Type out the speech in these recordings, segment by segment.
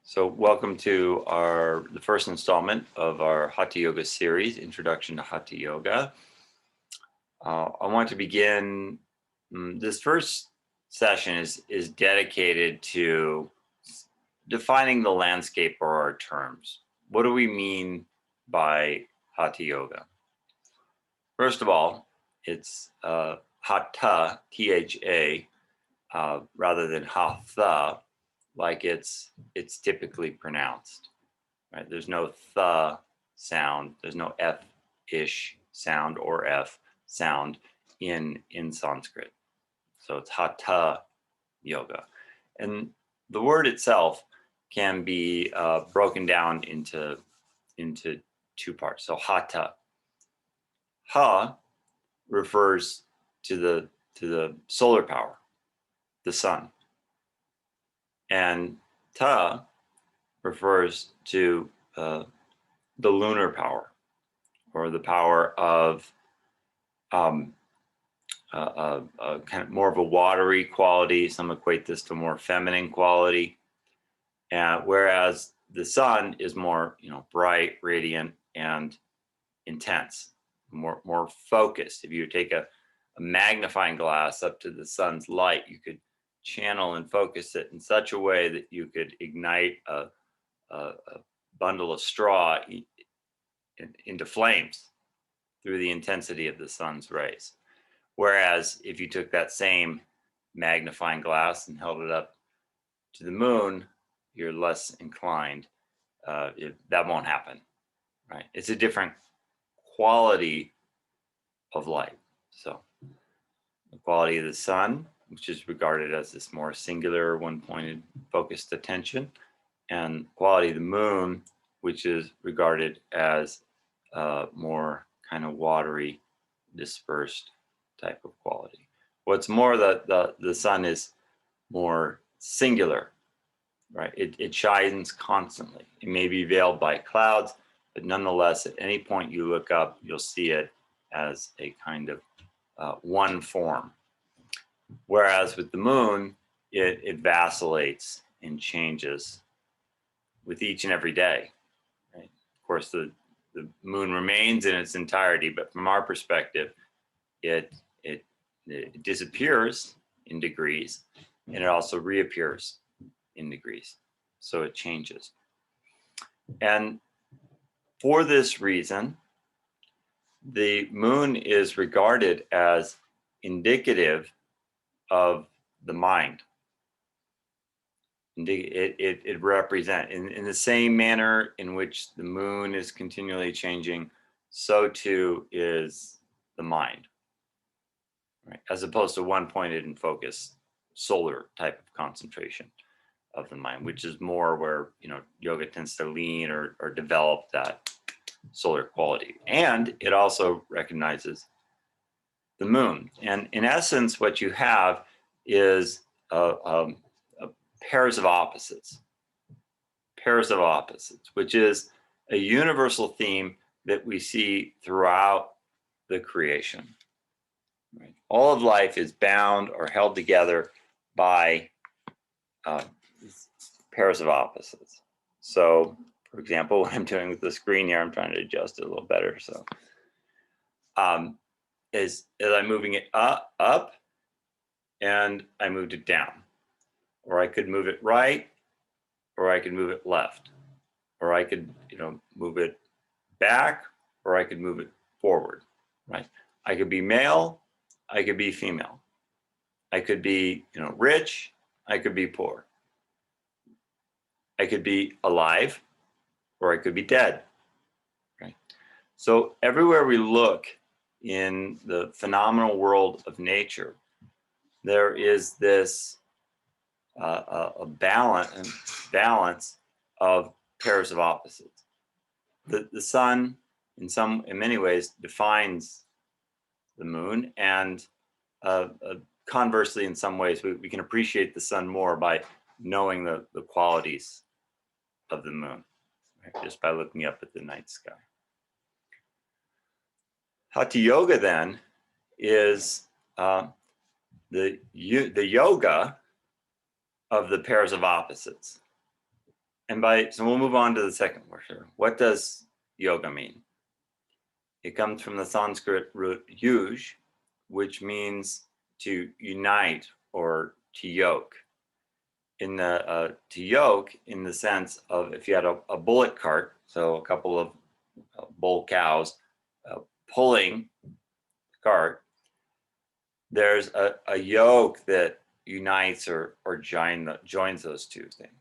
So welcome to the first installment of our Hatha Yoga series, Introduction to Hatha Yoga. I want to begin, this first session is dedicated to defining the landscape or our terms. What do we mean by Hatha Yoga? First of all, it's Hatha, T-H-A, rather than Hatha, like it's typically pronounced. Right? There's no th sound. There's no f-ish sound or f sound in Sanskrit. So it's hatha yoga, and the word itself can be broken down into two parts. So hatha, ha refers to the solar power, the sun, and ta refers to the lunar power, or the power of kind of more of a watery quality. Some equate this to more feminine quality, whereas the sun is more, bright, radiant, and intense, more focused. If you take a magnifying glass up to the sun's light, you could channel and focus it in such a way that you could ignite a bundle of straw into flames through the intensity of the sun's rays. Whereas if you took that same magnifying glass and held it up to the moon, you're less inclined. That won't happen, right? It's a different quality of light. So the quality of the sun, which is regarded as this more singular, one-pointed, focused attention, and quality of the moon, which is regarded as more kind of watery, dispersed type of quality. What's more, the sun is more singular, right? It shines constantly. It may be veiled by clouds, but nonetheless, at any point you look up, you'll see it as a kind of one form. Whereas with the moon, it vacillates and changes with each and every day. Right? Of course, the moon remains in its entirety, but from our perspective, it disappears in degrees, and it also reappears in degrees. So it changes. And for this reason, the moon is regarded as indicative of the mind. It represents, in the same manner in which the moon is continually changing, so too is the mind. Right? As opposed to one-pointed and focused solar type of concentration of the mind, which is more where yoga tends to lean or develop that solar quality. And it also recognizes the moon. And in essence, what you have is pairs of opposites, which is a universal theme that we see throughout the creation. Right? All of life is bound or held together by pairs of opposites. So, for example, what I'm doing with the screen here, I'm trying to adjust it a little better. So, as I'm moving it up, and I moved it down, or I could move it right, or I could move it left, or I could move it back, or I could move it forward. Right? I could be male, I could be female. I could be, rich, I could be poor. I could be alive, or I could be dead. Right? So everywhere we look in the phenomenal world of nature, there is this a balance of pairs of opposites. The sun, in many ways, defines the moon, and conversely, in some ways, we can appreciate the sun more by knowing the qualities of the moon, right? Just by looking up at the night sky. Hatha yoga then is the yoga of the pairs of opposites. So we'll move on to the second word here. What does yoga mean? It comes from the Sanskrit root yuj, which means to unite or to yoke. To yoke in the sense of if you had a bullock cart, so a couple of bull cows pulling the cart, there's a yoke that unites or joins those two things.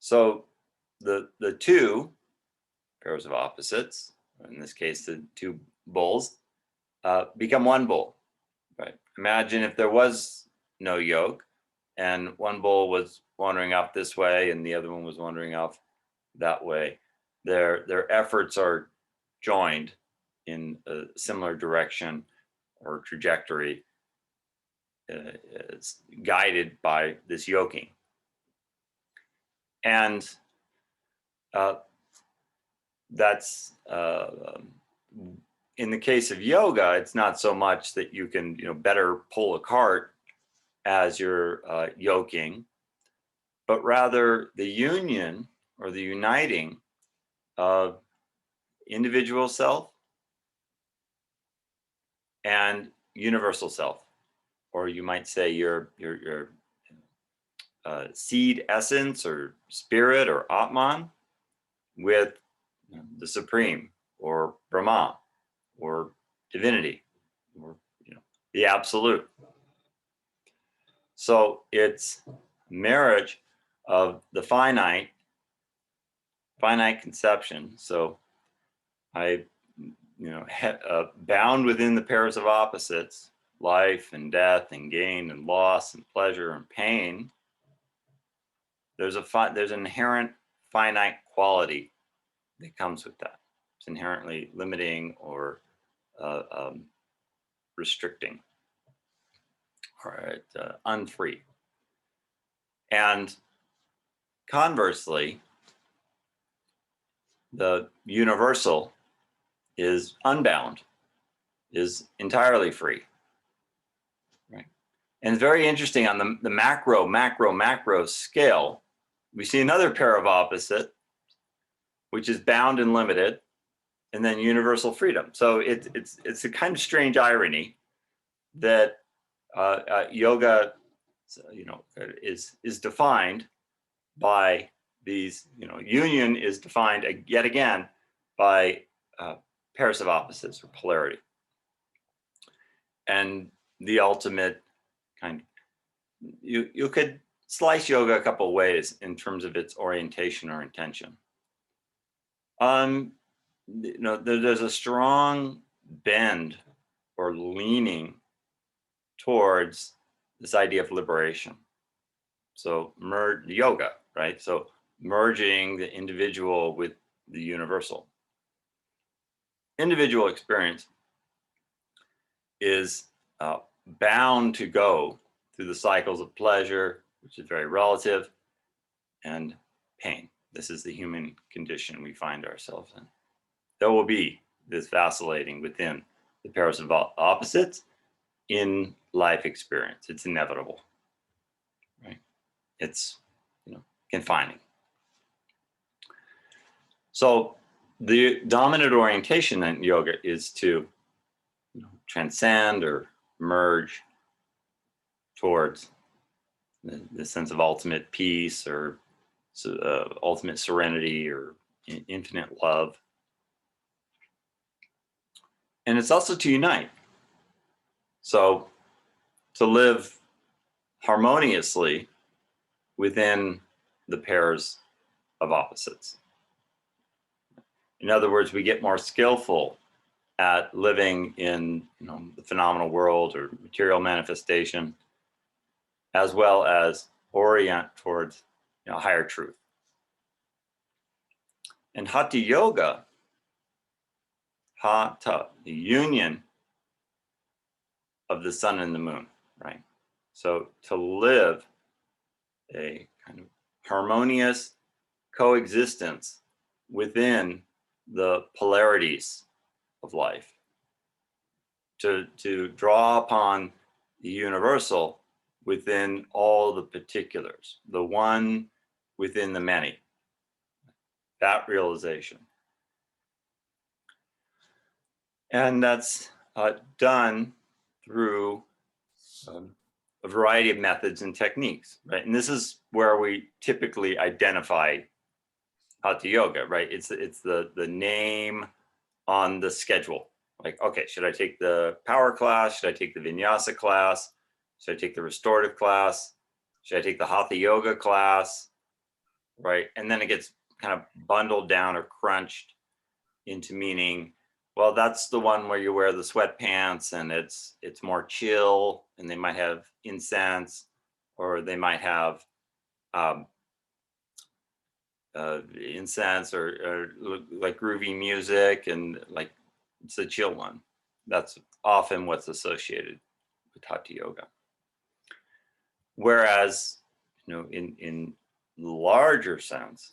So the two pairs of opposites, in this case the two bulls, become one bull. Right. Imagine if there was no yoke, and one bull was wandering off this way, and the other one was wandering off that way. Their efforts are joined in a similar direction or trajectory, it's guided by this yoking. And that's in the case of yoga, it's not so much that you can better pull a cart as you're yoking, but rather the union or the uniting of individual self and universal self, or you might say your seed essence or spirit or Atman with the Supreme or Brahma or divinity or the absolute. So it's marriage of the finite conception. So I bound within the pairs of opposites, life and death and gain and loss and pleasure and pain. There's an inherent finite quality that comes with that. It's inherently limiting or restricting, or unfree. And conversely, the universal is unbound, is entirely free. Right? And it's very interesting on the macro scale, we see another pair of opposite, which is bound and limited, and then universal freedom. So it's a kind of strange irony that yoga, is defined by these. Union is defined yet again by pairs of opposites or polarity, and the ultimate kind. You could slice yoga a couple of ways in terms of its orientation or intention. There's a strong bend or leaning towards this idea of liberation. So yoga, right? So merging the individual with the universal. Individual experience is bound to go through the cycles of pleasure, which is very relative, and pain. This is the human condition we find ourselves in. There will be this vacillating within the pairs of opposites in life experience. It's inevitable, right? It's confining. So the dominant orientation in yoga is to transcend or merge towards the sense of ultimate peace or ultimate serenity or infinite love. And it's also to unite. So to live harmoniously within the pairs of opposites. In other words, we get more skillful at living in the phenomenal world or material manifestation, as well as orient towards higher truth. And Hatha yoga, Hatha, the union of the sun and the moon, right? So to live a kind of harmonious coexistence within the polarities of life, to draw upon the universal within all the particulars, the one within the many. that realization. And that's done through a variety of methods and techniques, right? And this is where we typically identify Hatha yoga, right? It's the name on the schedule. Like, okay, should I take the power class? Should I take the vinyasa class? Should I take the restorative class? Should I take the Hatha yoga class? Right? And then it gets kind of bundled down or crunched into meaning, well, that's the one where you wear the sweatpants and it's more chill, and they might have incense, or they might have um, incense or like groovy music, and like it's a chill one. That's often what's associated with Hatha yoga. Whereas, in larger sense,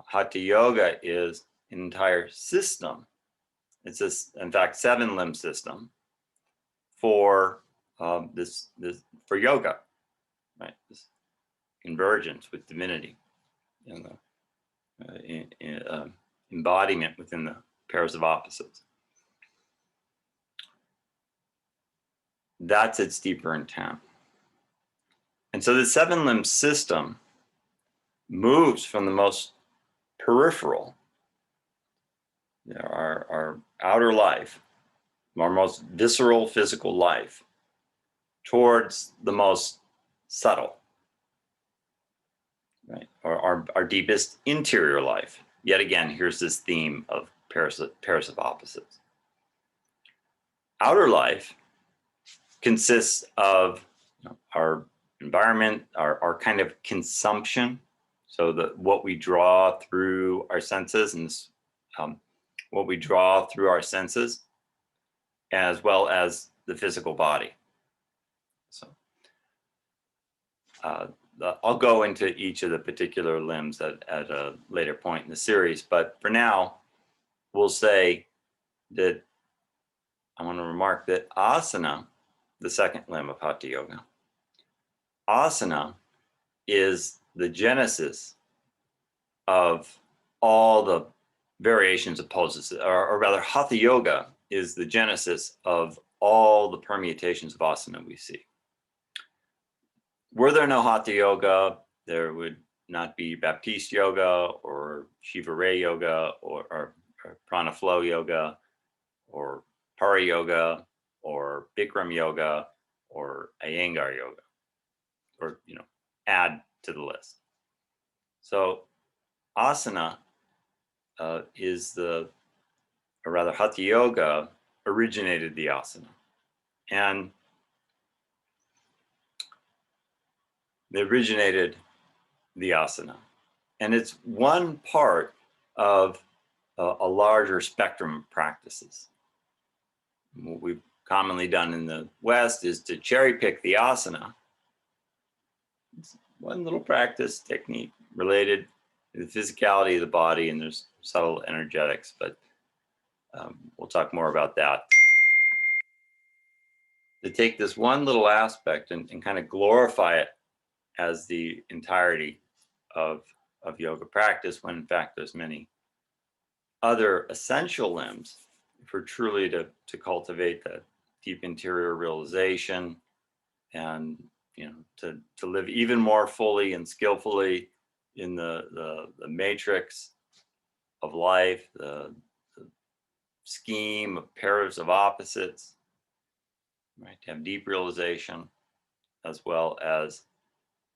Hatha yoga is an entire system. It's this, in fact, 7-limb system for this for yoga, right? This convergence with divinity, and the embodiment within the pairs of opposites. That's its deeper intent. And so the 7-limb system moves from the most peripheral, our outer life, our most visceral physical life, towards the most subtle, right? Or our deepest interior life. Yet again, here's this theme of pairs of opposites. Outer life consists of our environment, our kind of consumption. So what we draw through our senses, and what we draw through our senses, as well as the physical body. So I'll go into each of the particular limbs at a later point in the series, but for now, we'll say that I want to remark that asana, the second limb of Hatha yoga, asana is the genesis of all the variations of poses, or rather, Hatha yoga is the genesis of all the permutations of asana we see. Were there no Hatha yoga, there would not be Baptiste yoga or Shiva Ray yoga or Prana Flow yoga or Para yoga or Bikram yoga or Iyengar yoga, or add to the list. So asana is or rather Hatha yoga originated the asana, and they originated the asana, and it's one part of a larger spectrum of practices. What we've commonly done in the West is to cherry pick the asana. It's one little practice technique related to the physicality of the body, and there's subtle energetics, but we'll talk more about that. To take this one little aspect and kind of glorify it as the entirety of yoga practice, when in fact there's many other essential limbs for truly to cultivate that deep interior realization, and to live even more fully and skillfully in the matrix of life, the scheme of pairs of opposites, right? To have deep realization, as well as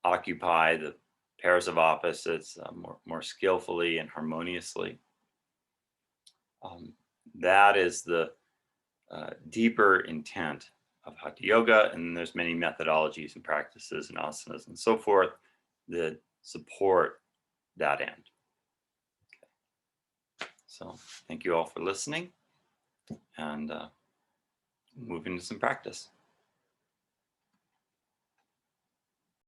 occupy the pairs of opposites more skillfully and harmoniously. That is the deeper intent of Hatha yoga, and there's many methodologies and practices and asanas and so forth that support that end. Okay. So thank you all for listening, and move into some practice.